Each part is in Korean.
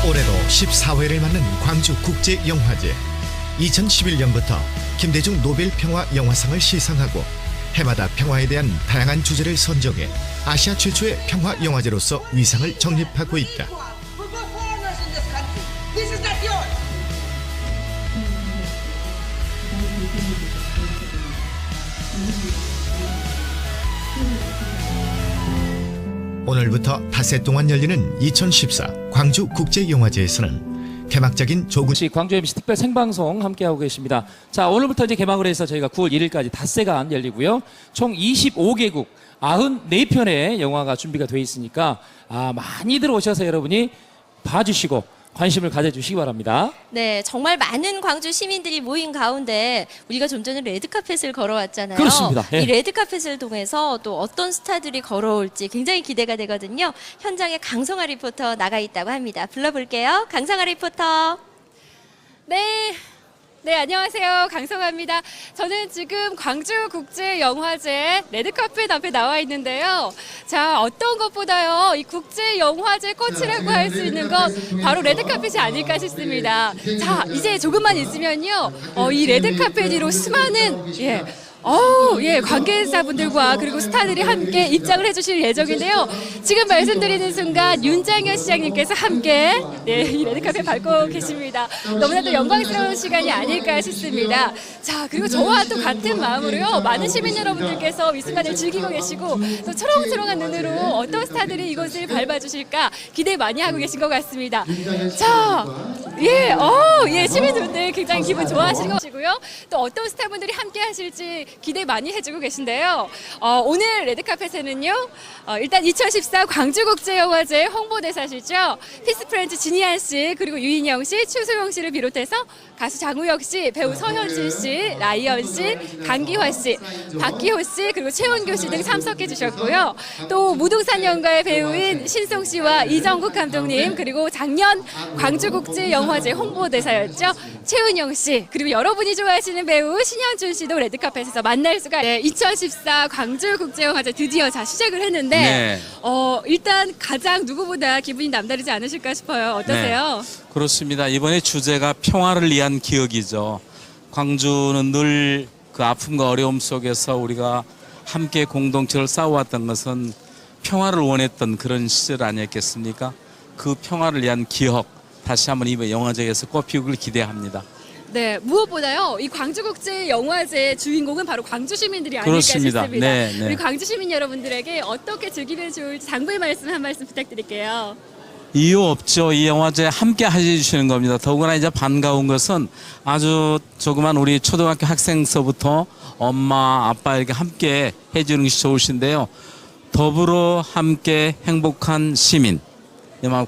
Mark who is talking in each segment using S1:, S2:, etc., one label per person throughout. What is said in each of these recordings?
S1: 올해로 14회를 맞는 광주국제영화제. 2011년부터 김대중 노벨평화영화상을 시상하고 해마다 평화에 대한 다양한 주제를 선정해 아시아 최초의 평화영화제로서 위상을 정립하고 있다. 오늘부터 닷새 동안 열리는 2014 광주국제영화제에서는 개막적인 조군
S2: 광주 MC 특별 생방송 함께하고 계십니다. 자, 오늘부터 이제 개막을 해서 저희가 9월 1일까지 닷새간 열리고요. 총 25개국 94편의 영화가 준비가 돼 있으니까 많이들 오셔서 여러분이 봐주시고 관심을 가져주시기 바랍니다.
S3: 네, 정말 많은 광주 시민들이 모인 가운데 우리가 좀 전에 레드카펫을 걸어왔잖아요.
S2: 그렇습니다. 예.
S3: 이 레드카펫을 통해서 또 어떤 스타들이 걸어올지 굉장히 기대가 되거든요. 현장에 강성아 리포터 나가 있다고 합니다. 불러볼게요. 강성아 리포터.
S4: 네, 안녕하세요. 강성아입니다. 저는 지금 광주국제영화제 레드카펫 앞에 나와 있는데요. 자, 어떤 것보다요, 이 국제영화제 꽃이라고 할 수 있는 건 바로 레드카펫이 아닐까 싶습니다. 자, 이제 조금만 있으면요, 이 레드카펫 위로 수많은, 관계자분들과 그리고 스타들이 함께 입장을 해주실 예정인데요. 지금 말씀드리는 순간 윤장현 시장님께서 함께 이 레드카펫 밟고 계십니다. 너무나도 영광스러운 시간이 아닐까 싶습니다. 자, 그리고 저와 또 같은 마음으로요, 많은 시민 여러분들께서 이 순간을 즐기고 계시고 또 초롱초롱한 눈으로 어떤 스타들이 이곳을 밟아주실까 기대 많이 하고 계신 것 같습니다. 자, 시민분들 굉장히 기분 좋아하시는 것이고요. 또 어떤 스타분들이 함께 하실지 기대 많이 해주고 계신데요. 오늘 레드카펫에는요, 일단 2014 광주국제영화제 홍보대사시죠. 피스프렌즈 진희안 씨, 그리고 유인영 씨, 추소영 씨를 비롯해서 가수 장우혁 씨, 배우 서현진 씨, 라이언 씨, 강기화 씨, 박기호 씨, 그리고 최원교 씨 등 참석해 주셨고요. 또 무등산 연가의 배우인 신송 씨와 이정국 감독님, 그리고 작년 광주국제영화제 홍보대사였죠. 최은영 씨, 그리고 여러분이 좋아하시는 배우 신현준 씨도 레드카펫에서 만날 수가 2014 광주국제영화제 드디어 시작을 했는데 일단 가장 누구보다 기분이 남다르지 않으실까 싶어요. 어떠세요?
S5: 네, 그렇습니다. 이번에 주제가 평화를 위한 기억이죠. 광주는 늘 그 아픔과 어려움 속에서 우리가 함께 공동체를 쌓아왔던 것은 평화를 원했던 그런 시절 아니었겠습니까? 그 평화를 위한 기억 다시 한번 이번 영화제에서 꽃피우길 기대합니다.
S4: 네, 무엇보다요, 이 광주국제영화제 주인공은 바로 광주 시민들이 아닐까
S5: 그렇습니다.
S4: 싶습니다.
S5: 네.
S4: 우리 광주 시민 여러분들에게 어떻게 즐기면 좋을지 당부의 말씀 한 말씀 부탁드릴게요.
S5: 이유 없죠. 이 영화제 함께 해주시는 겁니다. 더구나 이제 반가운 것은 아주 조그만 우리 초등학교 학생서부터 엄마, 아빠 이렇게 함께 해주는 것이 좋으신데요. 더불어 함께 행복한 시민.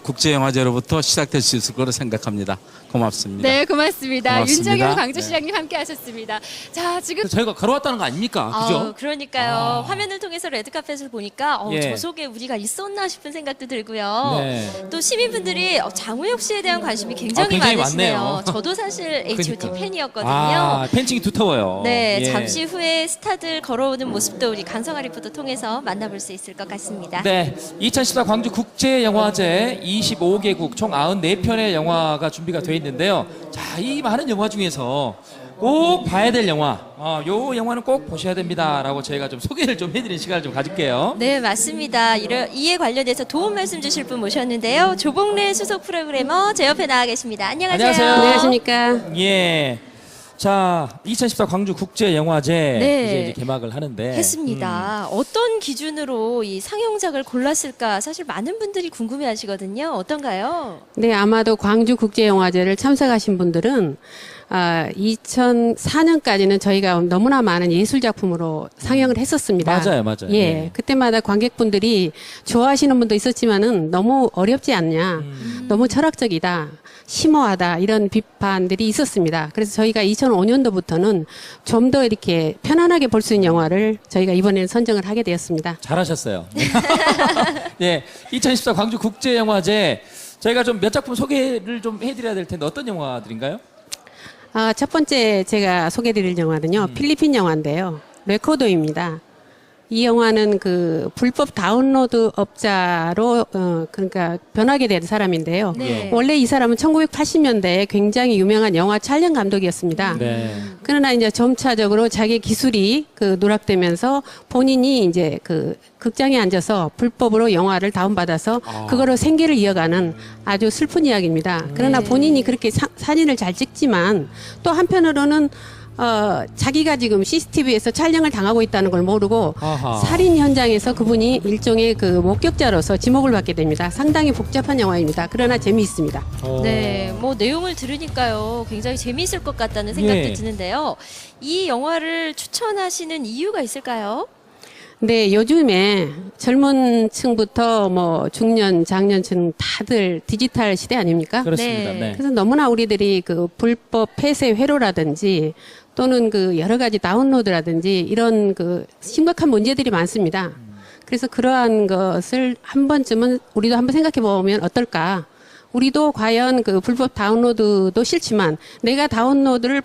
S5: 국제영화제로부터 시작될 수 있을 거로 생각합니다. 고맙습니다.
S4: 네, 고맙습니다.
S5: 고맙습니다.
S4: 윤정현 광주시장님 함께 하셨습니다. 자, 지금
S2: 저희가 걸어왔다는 거 아닙니까? 그죠?
S3: 그러니까요. 화면을 통해서 레드카펫을 보니까 저 속에 우리가 있었나 싶은 생각도 들고요.
S2: 네.
S3: 또 시민분들이 장우혁 씨에 대한 관심이 굉장히
S2: 굉장히
S3: 많으시네요.
S2: 많네요.
S3: 저도 사실 H.O.T
S2: 그러니까.
S3: 팬이었거든요.
S2: 팬층이 두터워요.
S3: 네,
S2: 예.
S3: 잠시 후에 스타들 걸어오는 모습도 우리 강성아 리포터 통해서 만나볼 수 있을 것 같습니다.
S2: 네, 2014 광주국제영화제 25개국 총 94편의 영화가 준비가 되어 있는데요. 자, 이 많은 영화 중에서 꼭 봐야 될 영화, 요 영화는 꼭 보셔야 됩니다라고 저희가 좀 소개를 좀 해드리는 시간을 좀 가질게요.
S3: 네, 맞습니다. 이에 관련해서 도움 말씀 주실 분 모셨는데요. 조봉래 수석 프로그래머 제 옆에 나와 계십니다. 안녕하세요.
S2: 안녕하세요.
S6: 안녕하십니까.
S2: 예. 자, 2014 광주국제영화제 이제 개막을 하는데
S3: 했습니다. 어떤 기준으로 이 상영작을 골랐을까 사실 많은 분들이 궁금해하시거든요. 어떤가요?
S6: 네, 아마도 광주국제영화제를 참석하신 분들은 2004년까지는 저희가 너무나 많은 예술작품으로 상영을 했었습니다.
S2: 맞아요.
S6: 예,
S2: 네.
S6: 그때마다 관객분들이 좋아하시는 분도 있었지만은 너무 어렵지 않냐, 너무 철학적이다, 심오하다 이런 비판들이 있었습니다. 그래서 저희가 2005년도부터는 좀 더 이렇게 편안하게 볼 수 있는 영화를 저희가 이번에는 선정을 하게 되었습니다.
S2: 잘하셨어요. 네, 2014 광주국제영화제 저희가 좀 몇 작품 소개를 좀 해드려야 될 텐데 어떤 영화들인가요?
S6: 첫 번째 제가 소개드릴 영화는요, 필리핀 영화인데요. 레코더입니다. 이 영화는 그 불법 다운로드 업자로 그러니까 변하게 된 사람인데요.
S3: 네.
S6: 원래 이 사람은 1980년대에 굉장히 유명한 영화 촬영 감독이었습니다.
S2: 네.
S6: 그러나 이제 점차적으로 자기 기술이 그 누락되면서 본인이 이제 그 극장에 앉아서 불법으로 영화를 다운받아서 그거로 생계를 이어가는 아주 슬픈 이야기입니다. 그러나 본인이 그렇게 사진을 잘 찍지만 또 한편으로는 자기가 지금 CCTV에서 촬영을 당하고 있다는 걸 모르고
S2: 아하.
S6: 살인 현장에서 그분이 일종의 그 목격자로서 지목을 받게 됩니다. 상당히 복잡한 영화입니다. 그러나 재미있습니다.
S3: 네, 뭐 내용을 들으니까요, 굉장히 재미있을 것 같다는 생각도
S2: 예.
S3: 드는데요. 이 영화를 추천하시는 이유가 있을까요?
S6: 네, 요즘에 젊은 층부터 뭐 중년, 장년층 다들 디지털 시대 아닙니까?
S2: 그렇습니다.
S3: 네.
S2: 네.
S6: 그래서 너무나 우리들이 그 불법 폐쇄 회로라든지 또는 그 여러 가지 다운로드라든지 이런 그 심각한 문제들이 많습니다. 그래서 그러한 것을 한 번쯤은 우리도 한번 생각해 보면 어떨까? 우리도 과연 그 불법 다운로드도 싫지만 내가 다운로드를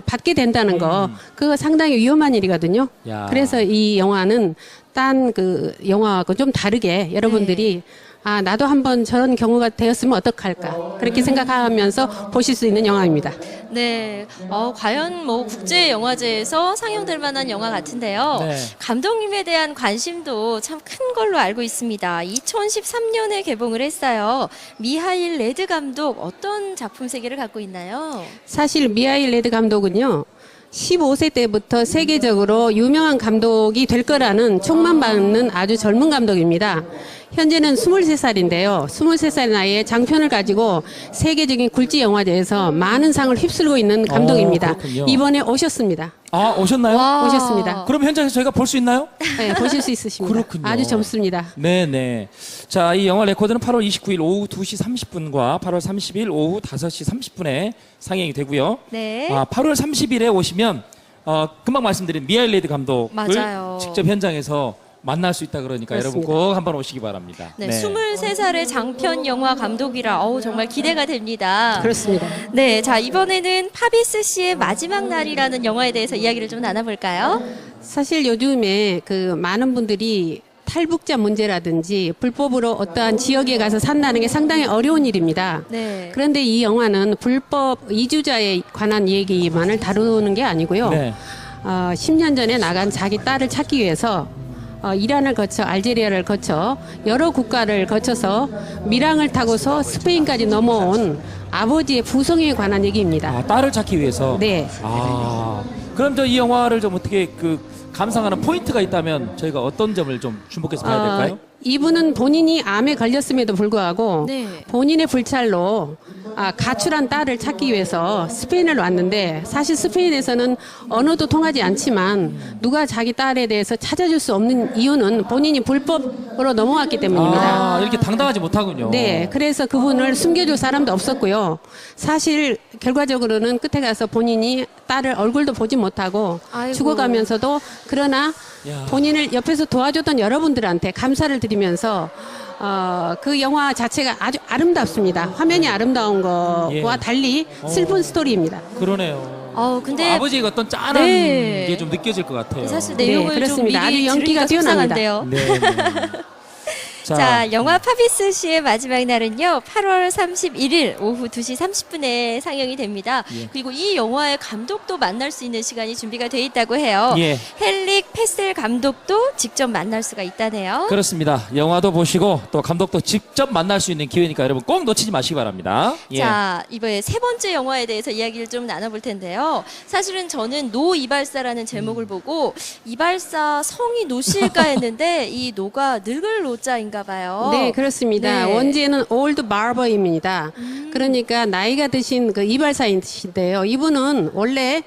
S6: 받게 된다는 거 그거 상당히 위험한 일이거든요.
S2: 야.
S6: 그래서 이 영화는 딴 그 영화하고 좀 다르게 여러분들이 아 나도 한번 저런 경우가 되었으면 어떡할까 그렇게 생각하면서 보실 수 있는 영화입니다.
S3: 네, 과연 뭐 국제 영화제에서 상영될 만한 영화 같은데요.
S2: 네.
S3: 감독님에 대한 관심도 참 큰 걸로 알고 있습니다. 2013년에 개봉을 했어요. 미하일 레드 감독 어떤 작품 세계를 갖고 있나요?
S6: 사실 미하일 레드 감독은요. 15세 때부터 세계적으로 유명한 감독이 될 거라는 촉만 받는 아주 젊은 감독입니다. 현재는 23살인데요. 23살 나이에 장편을 가지고 세계적인 굴지 영화제에서 많은 상을 휩쓸고 있는 감독입니다.
S2: 그렇군요.
S6: 이번에 오셨습니다.
S2: 아, 오셨나요?
S3: 와.
S6: 오셨습니다.
S2: 그럼 현장에서 저희가 볼 수 있나요?
S6: 네, 보실 수 있으십니다.
S2: 그렇군요.
S6: 아주 젊습니다.
S2: 네네. 자, 이 영화 레코드는 8월 29일 오후 2시 30분과 8월 30일 오후 5시 30분에 상영이 되고요.
S3: 네.
S2: 8월 30일에 오시면 금방 말씀드린 미하일 레드 감독을
S3: 맞아요.
S2: 직접 현장에서 만날 수 있다 그러니까 여러분
S6: 그렇습니다.
S2: 꼭 한번 오시기 바랍니다.
S3: 네, 23살의 장편 영화 감독이라 정말 기대가 됩니다.
S6: 그렇습니다.
S3: 네, 자 이번에는 파비스 씨의 마지막 날이라는 영화에 대해서 이야기를 좀 나눠볼까요?
S6: 사실 요즘에 그 많은 분들이 탈북자 문제라든지 불법으로 어떠한 지역에 가서 산다는 게 상당히 어려운 일입니다.
S3: 네.
S6: 그런데 이 영화는 불법 이주자에 관한 얘기만을 다루는 게 아니고요.
S2: 네.
S6: 10년 전에 나간 자기 딸을 찾기 위해서 이란을 거쳐 알제리아를 거쳐 여러 국가를 거쳐서 미랑을 타고서 스페인까지 넘어온 아버지의 부성에 관한 얘기입니다.
S2: 딸을 찾기 위해서.
S6: 네.
S2: 그럼 저 이 영화를 좀 어떻게 감상하는 포인트가 있다면 저희가 어떤 점을 좀 주목해서 봐야 될까요?
S6: 이분은 본인이 암에 걸렸음에도 불구하고
S3: 네.
S6: 본인의 불찰로 가출한 딸을 찾기 위해서 스페인을 왔는데 사실 스페인에서는 언어도 통하지 않지만 누가 자기 딸에 대해서 찾아줄 수 없는 이유는 본인이 불법으로 넘어왔기 때문입니다.
S2: 이렇게 당당하지 못하군요.
S6: 네, 그래서 그분을 숨겨줄 사람도 없었고요. 사실 결과적으로는 끝에 가서 본인이 딸을 얼굴도 보지 못하고
S3: 아이고.
S6: 죽어가면서도 그러나
S2: 야.
S6: 본인을 옆에서 도와줬던 여러분들한테 감사를 드리면서 그 영화 자체가 아주 아름답습니다. 화면이 아름다운 것과
S2: 예.
S6: 달리 슬픈 스토리입니다.
S2: 그러네요.
S3: 근데
S2: 아버지의 어떤 짠한
S3: 네.
S2: 게 좀 느껴질 것 같아요.
S3: 사실
S6: 네,
S3: 내용을 좀
S6: 그렇습니다.
S3: 미리
S6: 아주 연기가
S3: 들으니까
S6: 뛰어납니다.
S3: 속상한데요.
S2: 네.
S3: 자, 영화 파비스 씨의 마지막 날은요, 8월 31일 오후 2시 30분에 상영이 됩니다.
S2: 예.
S3: 그리고 이 영화의 감독도 만날 수 있는 시간이 준비가 돼 있다고 해요.
S2: 예.
S3: 헬릭 페셀 감독도 직접 만날 수가 있다네요.
S2: 그렇습니다. 영화도 보시고 또 감독도 직접 만날 수 있는 기회니까 여러분 꼭 놓치지 마시기 바랍니다. 예.
S3: 자, 이번에 세 번째 영화에 대해서 이야기를 좀 나눠볼 텐데요. 사실은 저는 노 이발사라는 제목을 보고 이발사 성이 노씨일까 했는데 이 노가 늙을 노자인가 봐요.
S6: 네, 그렇습니다.
S3: 네.
S6: 원제는 올드 바버입니다. 그러니까 나이가 드신 그 이발사이신데요. 이분은 원래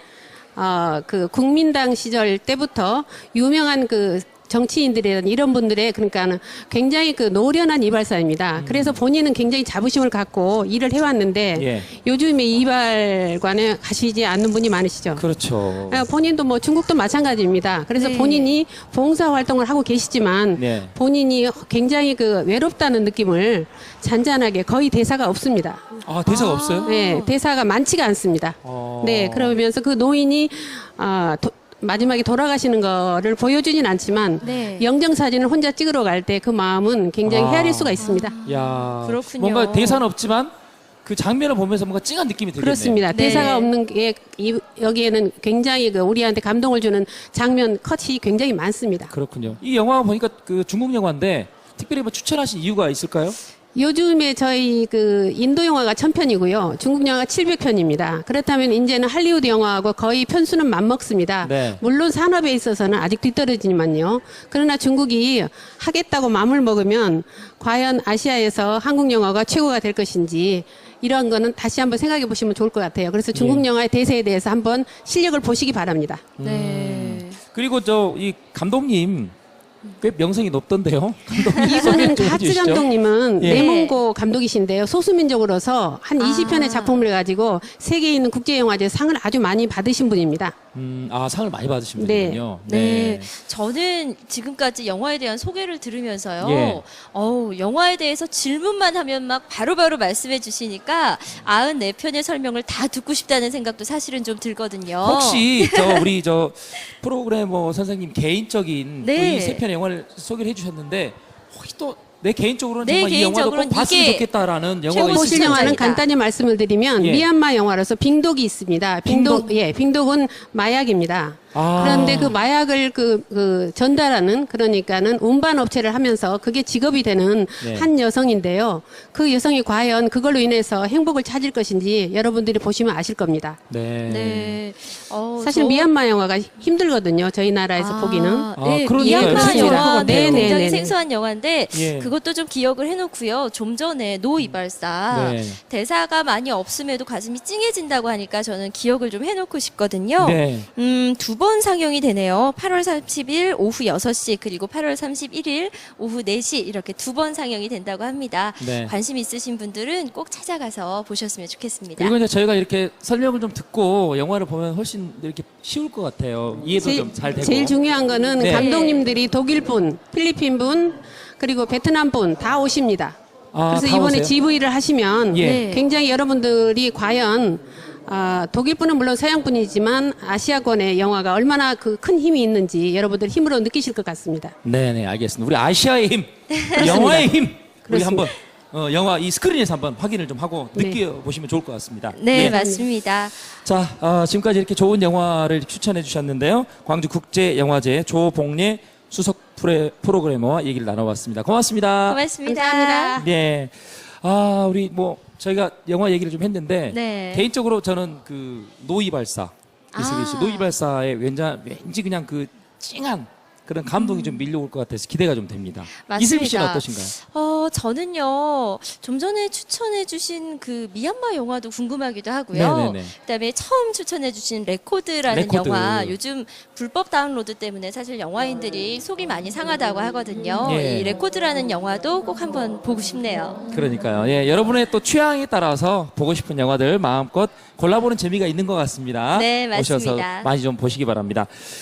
S6: 그 국민당 시절 때부터 유명한 그 정치인들이나 이런 분들의 그러니까는 굉장히 그 노련한 이발사입니다. 그래서 본인은 굉장히 자부심을 갖고 일을 해왔는데
S2: 예.
S6: 요즘에 이발관에 가시지 않는 분이 많으시죠.
S2: 그렇죠.
S6: 본인도 뭐 중국도 마찬가지입니다. 그래서
S3: 네.
S6: 본인이 봉사 활동을 하고 계시지만
S2: 네.
S6: 본인이 굉장히 그 외롭다는 느낌을 잔잔하게 거의 대사가 없습니다.
S2: 대사가 없어요?
S6: 네, 대사가 많지가 않습니다. 네, 그러면서 그 노인이 마지막에 돌아가시는 거를 보여주진 않지만
S3: 네.
S6: 영정 사진을 혼자 찍으러 갈 때 그 마음은 굉장히
S2: 아.
S6: 헤아릴 수가 있습니다.
S2: 야,
S3: 그렇군요.
S2: 뭔가 대사는 없지만 그 장면을 보면서 뭔가 찡한 느낌이 들겠네요.
S6: 그렇습니다.
S3: 네.
S6: 대사가 없는 게 여기에는 굉장히 그 우리한테 감동을 주는 장면 컷이 굉장히 많습니다.
S2: 그렇군요. 이 영화 보니까 그 중국 영화인데 특별히 뭐 추천하신 이유가 있을까요?
S6: 요즘에 저희 그 인도 영화가 1000편이고요. 중국 영화가 700편입니다. 그렇다면 이제는 할리우드 영화하고 거의 편수는 맞먹습니다.
S2: 네.
S6: 물론 산업에 있어서는 아직 뒤떨어지지만요. 그러나 중국이 하겠다고 마음을 먹으면 과연 아시아에서 한국 영화가 최고가 될 것인지 이런 거는 다시 한번 생각해 보시면 좋을 것 같아요. 그래서 중국 영화의 대세에 대해서 한번 실력을 보시기 바랍니다.
S3: 네.
S2: 그리고 저 이 감독님 꽤 명성이 높던데요. 감독님 소개
S6: 이분은
S2: 좀
S6: 가츠
S2: 해주시죠.
S6: 감독님은
S2: 예.
S6: 내몽고 감독이신데요. 소수민족으로서 한 20편의 작품을 가지고 세계에 있는 국제영화제 상을 아주 많이 받으신 분입니다.
S2: 상을 많이 받으신
S6: 네.
S2: 분이군요.
S3: 네. 저는 지금까지 영화에 대한 소개를 들으면서요.
S2: 예.
S3: 영화에 대해서 질문만 하면 막 바로바로 말씀해 주시니까 94편의 설명을 다 듣고 싶다는 생각도 사실은 좀 들거든요.
S2: 혹시 우리 프로그래머 선생님 개인적인
S3: 네.
S2: 이 세 편의 영화를 소개를 해주셨는데 혹시 또 내 개인적으로는
S3: 내
S2: 정말 이 영화도 꼭
S3: 개인적으로는
S2: 봤으면
S3: 이게
S2: 좋겠다라는 영화가
S3: 최고
S6: 보실
S2: 있으시죠?
S6: 영화는
S3: 시청자이다.
S6: 간단히 말씀을 드리면
S2: 예.
S6: 미얀마 영화로서 빙독이 있습니다. 빙독은 마약입니다.
S2: 아.
S6: 그런데 그 마약을 전달하는 그러니까는 운반 업체를 하면서 그게 직업이 되는
S2: 네.
S6: 한 여성인데요. 그 여성이 과연 그걸로 인해서 행복을 찾을 것인지 여러분들이 보시면 아실 겁니다.
S2: 네.
S3: 네.
S6: 사실 미얀마 영화가 힘들거든요. 저희 나라에서 보기는.
S3: 네,
S2: 그러니까요.
S3: 미얀마
S2: 생소할 것
S3: 영화
S2: 같아요.
S3: 굉장히
S6: 네네네.
S3: 생소한 영화인데
S2: 예.
S3: 그것도 좀 기억을 해놓고요. 좀 전에 노 이발사
S2: 네.
S3: 대사가 많이 없음에도 가슴이 찡해진다고 하니까 저는 기억을 좀 해놓고 싶거든요.
S2: 네.
S3: 두 번 상영이 되네요. 8월 30일 오후 6시 그리고 8월 31일 오후 4시 이렇게 두 번 상영이 된다고 합니다.
S2: 네.
S3: 관심 있으신 분들은 꼭 찾아가서 보셨으면 좋겠습니다.
S2: 그리고 이제 저희가 이렇게 설명을 좀 듣고 영화를 보면 훨씬 이렇게 쉬울 것 같아요. 이해도 좀 잘 되고.
S6: 제일 중요한 거는
S2: 네.
S6: 감독님들이 독일분, 필리핀분, 그리고 베트남분 다 오십니다. 그래서
S2: 다
S6: 이번에
S2: 오세요?
S6: GV를 하시면
S2: 예.
S3: 네.
S6: 굉장히 여러분들이 과연 독일분은 물론 서양분이지만 아시아권의 영화가 얼마나 그 큰 힘이 있는지 여러분들 힘으로 느끼실 것 같습니다.
S2: 네네 알겠습니다. 우리 아시아의 힘, 영화의 힘 우리
S6: 그렇습니다.
S2: 한번 영화 이 스크린에서 한번 확인을 좀 하고
S6: 네.
S2: 느껴보시면 좋을 것 같습니다.
S3: 네,
S2: 예.
S3: 맞습니다.
S2: 자 지금까지 이렇게 좋은 영화를 추천해 주셨는데요. 광주국제영화제 조봉례 수석 프로그래머와 얘기를 나눠봤습니다. 고맙습니다.
S3: 고맙습니다.
S6: 감사합니다.
S2: 네. 우리 저희가 영화 얘기를 좀 했는데
S3: 네.
S2: 개인적으로 저는 그 노이발사 이승기 씨 노이발사의 왠지 그냥 그 찡한 그런 감동이 좀 밀려올 것 같아서 기대가 좀 됩니다.
S3: 맞습니다.
S2: 이슬비 씨는 어떠신가요?
S3: 저는요, 좀 전에 추천해주신 그 미얀마 영화도 궁금하기도 하고요.
S2: 네네네.
S3: 그다음에 처음 추천해주신 레코드라는
S2: 레코드.
S3: 영화, 요즘 불법 다운로드 때문에 사실 영화인들이 속이 많이 상하다고 하거든요.
S2: 예.
S3: 이 레코드라는 영화도 꼭 한번 보고 싶네요.
S2: 그러니까요. 예, 여러분의 또 취향에 따라서 보고 싶은 영화들 마음껏 골라보는 재미가 있는 것 같습니다.
S3: 네, 맞습니다.
S2: 오셔서 많이 좀 보시기 바랍니다.